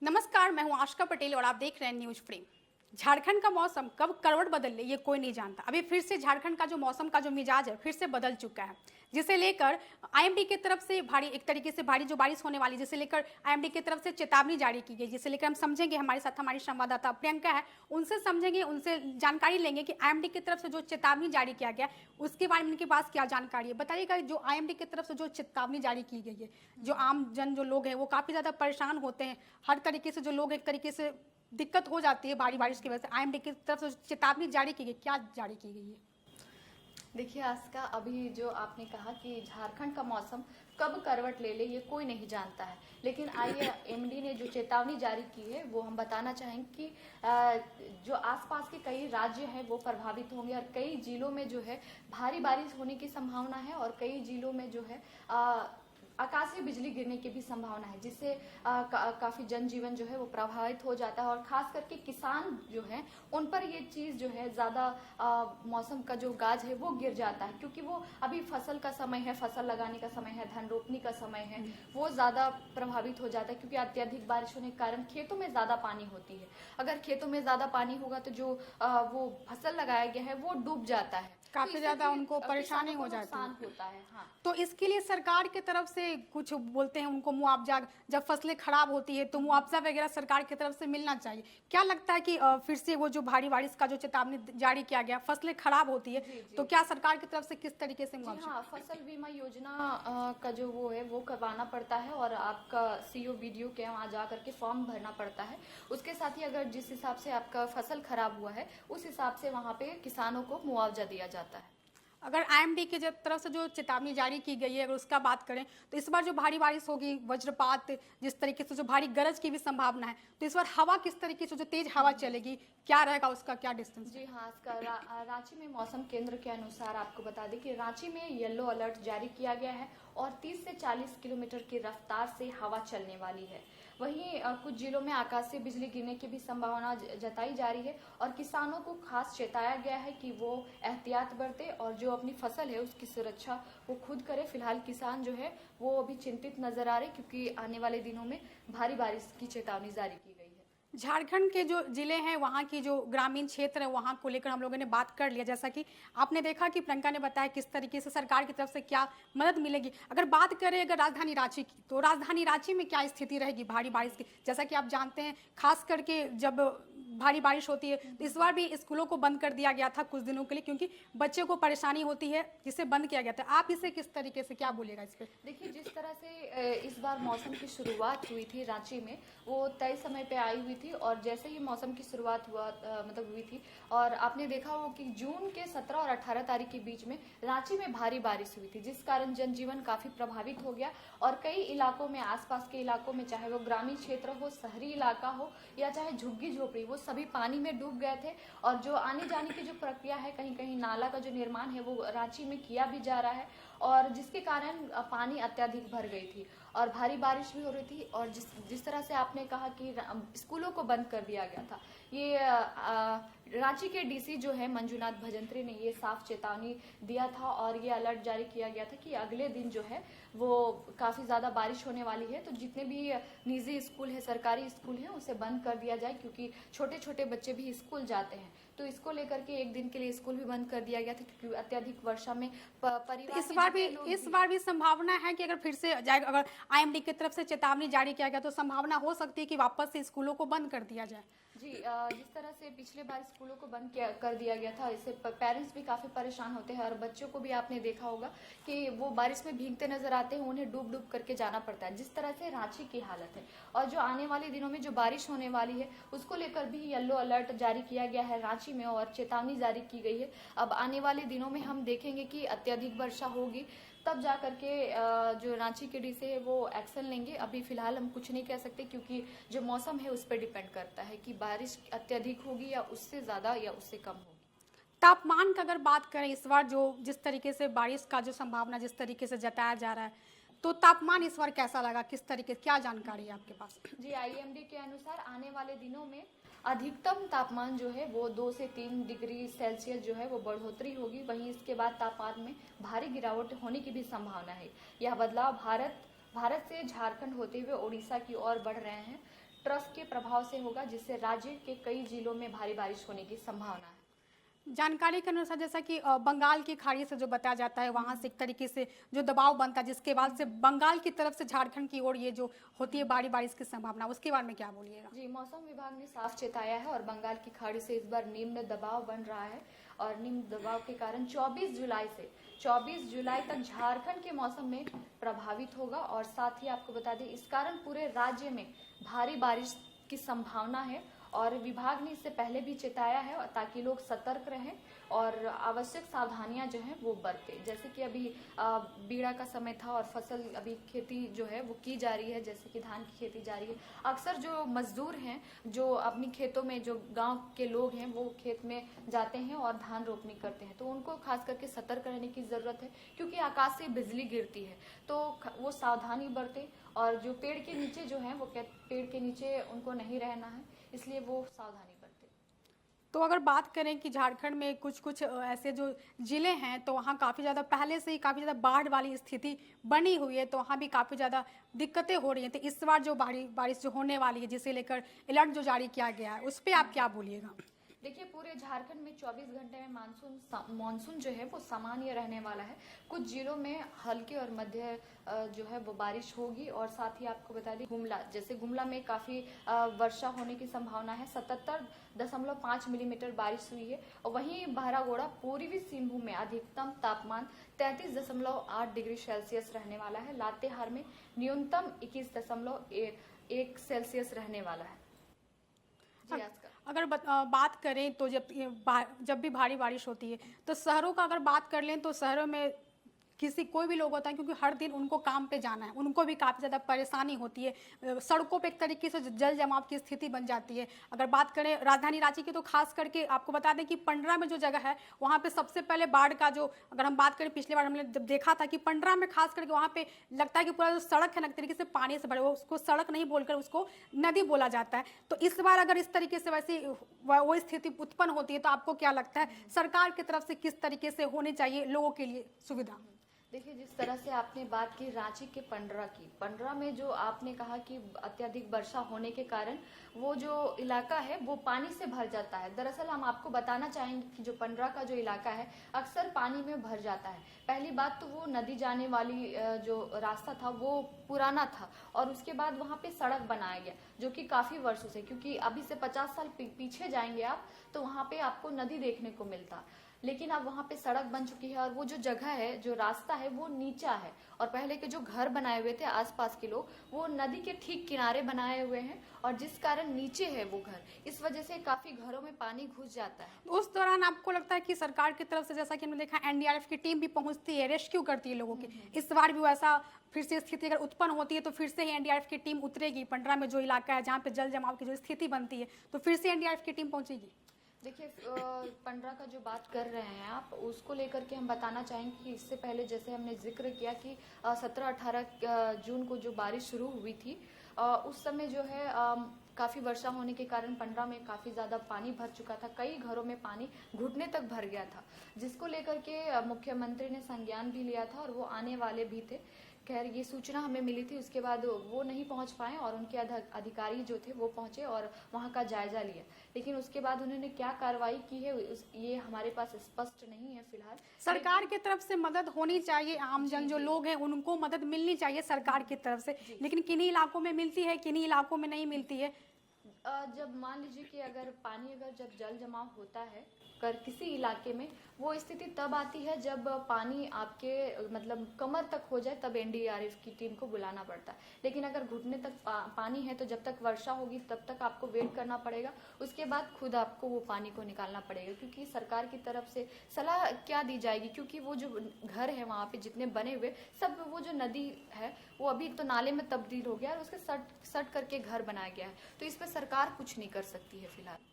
नमस्कार, मैं हूं आशिका पटेल और आप देख रहे हैं न्यूज फ्रेम। झारखंड का मौसम कब करवट बदल ले ये कोई नहीं जानता। अभी फिर से झारखंड का जो मौसम का जो मिजाज है फिर से बदल चुका है, जिसे लेकर आईएमडी की तरफ से भारी एक तरीके से भारी जो बारिश होने वाली, जिसे लेकर आईएमडी की तरफ से चेतावनी जारी की गई, जिसे लेकर हम समझेंगे। हमारे साथ हमारी संवाददाता प्रियंका है, उनसे समझेंगे, उनसे जानकारी लेंगे कि आईएमडी की तरफ से जो चेतावनी जारी किया गया उसके बारे में उनके पास क्या जानकारी है। बताइएगा, जो आईएमडी की तरफ से जो चेतावनी जारी की गई है, जो आम जन जो लोग हैं वो काफी ज्यादा परेशान होते हैं। हर तरीके से जो लोग एक तरीके से दिक्कत हो जाती है भारी बारिश की वजह से। आईएमडी की तरफ से चेतावनी जारी की गई, क्या जारी की गई है? देखिए आस्का, अभी जो आपने कहा कि झारखंड का मौसम कब करवट ले ले ये कोई नहीं जानता है, लेकिन आईएमडी ने जो चेतावनी जारी की है वो हम बताना चाहेंगे कि जो आसपास के कई राज्य हैं वो प्रभावित होंगे और कई जिलों में जो है भारी बारिश होने की संभावना है और कई जिलों में जो है आकाशीय बिजली गिरने की भी संभावना है, जिससे काफी जनजीवन जो है वो प्रभावित हो जाता है और खास करके किसान जो है उन पर ये चीज जो है ज्यादा मौसम का जो गाज है वो गिर जाता है, क्योंकि वो अभी फसल का समय है, फसल लगाने का समय है, धान रोपनी का समय है, वो ज्यादा प्रभावित हो जाता है क्योंकि अत्यधिक बारिश होने के कारण खेतों में ज्यादा पानी होती है। अगर खेतों में ज्यादा पानी होगा तो जो वो फसल लगाया गया है वो डूब जाता है, काफी ज्यादा उनको परेशानी हो जाती है। होता है। हाँ, तो इसके लिए सरकार की तरफ से कुछ बोलते हैं उनको मुआवजा, जब फसलें खराब होती है तो मुआवजा वगैरह सरकार की तरफ से मिलना चाहिए। क्या लगता है कि फिर से वो जो भारी बारिश का जो चेतावनी जारी किया गया, फसलें खराब होती है तो क्या सरकार की तरफ से किस तरीके से मुआवजा? हाँ, फसल बीमा योजना का जो वो है वो करवाना पड़ता है और आपका सीओ वीडियो के वहाँ जा करके फॉर्म भरना पड़ता है। उसके साथ ही अगर जिस हिसाब से आपका फसल खराब हुआ है उस हिसाब से वहाँ पे किसानों को मुआवजा दिया जाता है। अगर आईएमडी की तरफ से जो चेतावनी जारी की गई है अगर उसका बात करें तो इस बार जो भारी बारिश होगी, वज्रपात, जिस तरीके से जो भारी गरज की भी संभावना है, तो इस बार हवा किस तरीके से जो तेज हवा चलेगी, क्या रहेगा उसका क्या डिस्टेंस? जी हाँ, रांची में मौसम केंद्र के अनुसार आपको बता दें कि रांची में येलो अलर्ट जारी किया गया है और 30 से 40 किलोमीटर की रफ्तार से हवा चलने वाली है। वहीं कुछ जिलों में आकाशीय बिजली गिरने की भी संभावना जताई जा रही है और किसानों को खास चेताया गया है कि वो एहतियात बरते और जो अपनी फसल है उसकी सुरक्षा वो खुद करे। फिलहाल किसान जो है वो अभी चिंतित नजर आ रहे क्योंकि आने वाले दिनों में भारी बारिश की चेतावनी जारी की गई है। झारखंड के जो जिले हैं, वहाँ की जो ग्रामीण क्षेत्र है, वहाँ को लेकर हम लोगों ने बात कर लिया। जैसा कि आपने देखा कि प्रियंका ने बताया किस तरीके से सरकार की तरफ से क्या मदद मिलेगी। अगर बात करें अगर राजधानी रांची की, तो राजधानी रांची में क्या स्थिति रहेगी भारी बारिश की? जैसा कि आप जानते हैं, खास करके जब भारी बारिश होती है तो इस बार भी स्कूलों को बंद कर दिया गया था कुछ दिनों के लिए, क्योंकि बच्चे को परेशानी होती है, जिसे बंद किया गया था। आप इसे किस तरीके से क्या बोलेगा इस पर? देखिए, जिस तरह से इस बार मौसम की शुरुआत हुई थी रांची में, वो तय समय पे आई हुई थी और जैसे ही मौसम की शुरुआत हुई थी और आपने देखा हो कि जून के 17 और 18 तारीख के बीच में रांची में भारी बारिश हुई थी, जिस कारण जनजीवन काफी प्रभावित हो गया और कई इलाकों में, आसपास के इलाकों में, चाहे वो ग्रामीण क्षेत्र हो, शहरी इलाका हो या चाहे झुग्गी झोपड़ी, वो सभी पानी में डूब गए थे। और जो आने जाने की जो प्रक्रिया है, कहीं कहीं नाला का जो निर्माण है वो रांची में किया भी जा रहा है और जिसके कारण पानी अत्यधिक भर गई थी और भारी बारिश भी हो रही थी। और जिस तरह से आपने कहा कि स्कूलों को बंद कर दिया गया था, ये रांची के डीसी जो है मंजुनाथ भजंत्री ने ये साफ चेतावनी दिया था और ये अलर्ट जारी किया गया था कि अगले दिन जो है वो काफी ज्यादा बारिश होने वाली है, तो जितने भी निजी स्कूल है, सरकारी स्कूल है, उसे बंद कर दिया जाए, क्योंकि छोटे छोटे बच्चे भी स्कूल जाते हैं। तो इसको लेकर के एक दिन के लिए स्कूल भी बंद कर दिया गया था क्योंकि अत्यधिक वर्षा में परिवार इस बार भी संभावना है कि अगर फिर से जाएगा, अगर आईएमडी की तरफ से चेतावनी जारी किया गया तो संभावना हो सकती है कि वापस से स्कूलों को बंद कर दिया जाए। जी, जिस तरह से पिछले बार स्कूलों को बंद कर दिया गया था, इससे पेरेंट्स भी काफी परेशान होते हैं और बच्चों को भी आपने देखा होगा कि वो बारिश में भीगते नजर आते हैं, उन्हें डूब डूब करके जाना पड़ता है। जिस तरह से रांची की हालत है और जो आने वाले दिनों में जो बारिश होने वाली है उसको लेकर भी येलो अलर्ट जारी किया गया है रांची में और चेतावनी जारी की गई है। अब आने वाले दिनों में हम देखेंगे कि अत्यधिक वर्षा होगी, तब जा करके जो रांची के डीसी है वो एक्शन लेंगे। अभी फिलहाल हम कुछ नहीं कह सकते क्योंकि जो मौसम है उस पर डिपेंड करता है कि बारिश अत्यधिक होगी या उससे ज्यादा या उससे कम होगी। तापमान का अगर बात करें, इस बार जो जिस तरीके से बारिश का जो संभावना जिस तरीके से जताया जा रहा है, तो तापमान इस बार कैसा लगा, किस तरीके, क्या जानकारी है आपके पास? जी, आईएमडी के अनुसार आने वाले दिनों में अधिकतम तापमान जो है वो 2 से 3 डिग्री सेल्सियस जो है वो बढ़ोतरी होगी। वहीं इसके बाद तापमान में भारी गिरावट होने की भी संभावना है। यह बदलाव भारत से झारखंड होते हुए ओडिशा की ओर बढ़ रहे हैं। ट्रफ के प्रभाव से होगा, जिससे राज्य के कई जिलों में भारी बारिश होने की संभावना है। जानकारी के अनुसार जैसा कि बंगाल की खाड़ी से जो बताया जाता है वहां से एक तरीके से जो दबाव बनता है, जिसके बाद से बंगाल की तरफ से झारखंड की ओर ये जो होती है बारी बारिश की संभावना, उसके बारे में क्या बोलिएगा? जी, मौसम विभाग ने साफ चेताया है और बंगाल की खाड़ी से इस बार निम्न दबाव बन रहा है और निम्न दबाव के कारण 24 जुलाई तक झारखंड के मौसम में प्रभावित होगा। और साथ ही आपको बता दें, इस कारण पूरे राज्य में भारी बारिश की संभावना है और विभाग ने इससे पहले भी चेताया है, और ताकि लोग सतर्क रहें और आवश्यक सावधानियां जो हैं वो बरतें। जैसे कि अभी बीड़ा का समय था और फसल अभी खेती जो है वो की जा रही है, जैसे कि धान की खेती जारी है। अक्सर जो मजदूर हैं जो अपनी खेतों में, जो गांव के लोग हैं वो खेत में जाते हैं और धान रोपनी करते हैं, तो उनको खास करके सतर्क रहने की जरूरत है, क्योंकि आकाश से बिजली गिरती है, तो वो सावधानी बरतें। और जो पेड़ के नीचे जो है वो पेड़ के नीचे उनको नहीं रहना है, इसलिए वो सावधानी बरतें। तो अगर बात करें कि झारखंड में कुछ कुछ ऐसे जो जिले हैं तो वहाँ काफ़ी ज़्यादा पहले से ही काफ़ी ज़्यादा बाढ़ वाली स्थिति बनी हुई है, तो वहाँ भी काफ़ी ज़्यादा दिक्कतें हो रही हैं। तो इस बार जो बारिश जो होने वाली है, जिसे लेकर अलर्ट जो जारी किया गया है, उस पर आप क्या बोलिएगा? देखिए, पूरे झारखंड में 24 घंटे में मानसून जो है वो सामान्य रहने वाला है। कुछ जिलों में हल्की और मध्य जो है वो बारिश होगी। और साथ ही आपको बता दें, गुमला में काफी वर्षा होने की संभावना है। 77.5 मिलीमीटर बारिश हुई है। और वहीं बहरागोड़ा, पूर्वी सिंहभूम में अधिकतम तापमान 33.8 डिग्री सेल्सियस रहने वाला है। लातेहार में न्यूनतम 21.1 सेल्सियस रहने वाला है। जी, अगर बात करें तो जब भी भारी बारिश होती है तो शहरों का अगर बात कर लें तो शहरों में कोई भी लोग होता है, क्योंकि हर दिन उनको काम पे जाना है, उनको भी काफ़ी ज़्यादा परेशानी होती है। सड़कों पे एक तरीके से जल जमाव की स्थिति बन जाती है। अगर बात करें राजधानी रांची की तो खास करके आपको बता दें कि पंडरा में जो जगह है वहाँ पे सबसे पहले बाढ़ का जो, अगर हम बात करें पिछली बार हमने जब देखा था कि पंडरा में खास करके वहाँ पे लगता है कि पूरा जो सड़क है ना, एक तरीके से पानी से भरे, उसको सड़क नहीं बोलकर उसको नदी बोला जाता है। तो इस बार अगर इस तरीके से वैसी वो स्थिति उत्पन्न होती है तो आपको क्या लगता है सरकार की तरफ से किस तरीके से होनी चाहिए लोगों के लिए सुविधा? देखिए, जिस तरह से आपने बात की रांची के पंडरा में जो आपने कहा कि अत्यधिक वर्षा होने के कारण वो जो इलाका है वो पानी से भर जाता है। दरअसल हम आपको बताना चाहेंगे कि जो पंडरा का जो इलाका है अक्सर पानी में भर जाता है। पहली बात तो वो नदी जाने वाली जो रास्ता था वो पुराना था, और उसके बाद वहाँ पे सड़क बनाया गया, जो कि काफी वर्षों से, क्योंकि अभी से 50 साल पीछे जाएंगे आप तो वहाँ पे आपको नदी देखने को मिलता, लेकिन अब वहाँ पे सड़क बन चुकी है और वो जो जगह है, जो रास्ता है वो नीचा है। और पहले के जो घर बनाए हुए थे आसपास के लोग, वो नदी के ठीक किनारे बनाए हुए हैं, और जिस कारण नीचे है वो घर, इस वजह से काफी घरों में पानी घुस जाता है। उस दौरान आपको लगता है कि सरकार की तरफ से, जैसा कि हमने देखा एनडीआरएफ की टीम भी पहुंचती है, रेस्क्यू करती है लोगों की, इस बार भी वैसा फिर से स्थिति अगर उत्पन्न होती है तो फिर से ही एनडीआरएफ की टीम उतरेगी? पंडरा में जो इलाका है जहाँ पे जल जमाव की जो स्थिति बनती है तो फिर से एनडीआरएफ की टीम पहुंचेगी? देखिए, पंडरा का जो बात कर रहे हैं आप, उसको लेकर के हम बताना चाहेंगे कि इससे पहले जैसे हमने जिक्र किया कि 17-18 जून को जो बारिश शुरू हुई थी, उस समय जो है काफ़ी वर्षा होने के कारण पंडरा में काफ़ी ज़्यादा पानी भर चुका था। कई घरों में पानी घुटने तक भर गया था, जिसको लेकर के मुख्यमंत्री ने संज्ञान भी लिया था और वो आने वाले भी थे। खैर, ये सूचना हमें मिली थी, उसके बाद वो नहीं पहुंच पाए और उनके अधिकारी जो थे वो पहुंचे और वहां का जायजा लिया, लेकिन उसके बाद उन्होंने क्या कार्रवाई की है ये हमारे पास स्पष्ट नहीं है फिलहाल। सरकार की तरफ से मदद होनी चाहिए, आमजन जो लोग हैं उनको मदद मिलनी चाहिए सरकार की तरफ से, लेकिन किन्हीं इलाकों में मिलती है, किन्हीं इलाकों में नहीं मिलती है। जब मान लीजिए कि अगर जब जल जमाव होता है किसी इलाके में, वो स्थिति तब आती है जब पानी आपके मतलब कमर तक हो जाए, तब एनडीआरएफ की टीम को बुलाना पड़ता है। लेकिन अगर घुटने तक पानी है तो जब तक वर्षा होगी तब तक आपको वेट करना पड़ेगा, उसके बाद खुद आपको वो पानी को निकालना पड़ेगा। क्योंकि सरकार की तरफ से सलाह क्या दी जाएगी, क्योंकि वो जो घर है वहाँ पे जितने बने हुए सब, वो जो नदी है वो अभी तो नाले में तब्दील हो गया और उसके सट करके घर बनाया गया है, तो इस पर सरकार कुछ नहीं कर सकती है फिलहाल।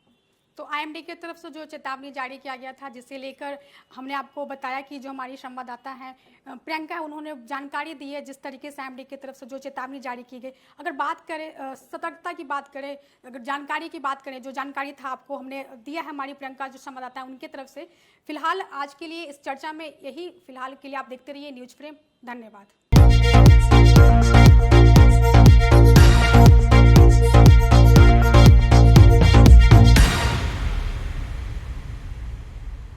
तो आईएमडी की तरफ से जो चेतावनी जारी किया गया था, जिसे लेकर हमने आपको बताया कि जो हमारी संवाददाता हैं प्रियंका, उन्होंने जानकारी दी है जिस तरीके से आईएमडी की तरफ से जो चेतावनी जारी की गई। अगर बात करें सतर्कता की बात करें, अगर जानकारी की बात करें, जो जानकारी था आपको हमने दिया है हमारी प्रियंका जो संवाददाता है उनकी तरफ से। फिलहाल आज के लिए इस चर्चा में यही, फिलहाल के लिए आप देखते रहिए न्यूज फ्रेम। धन्यवाद।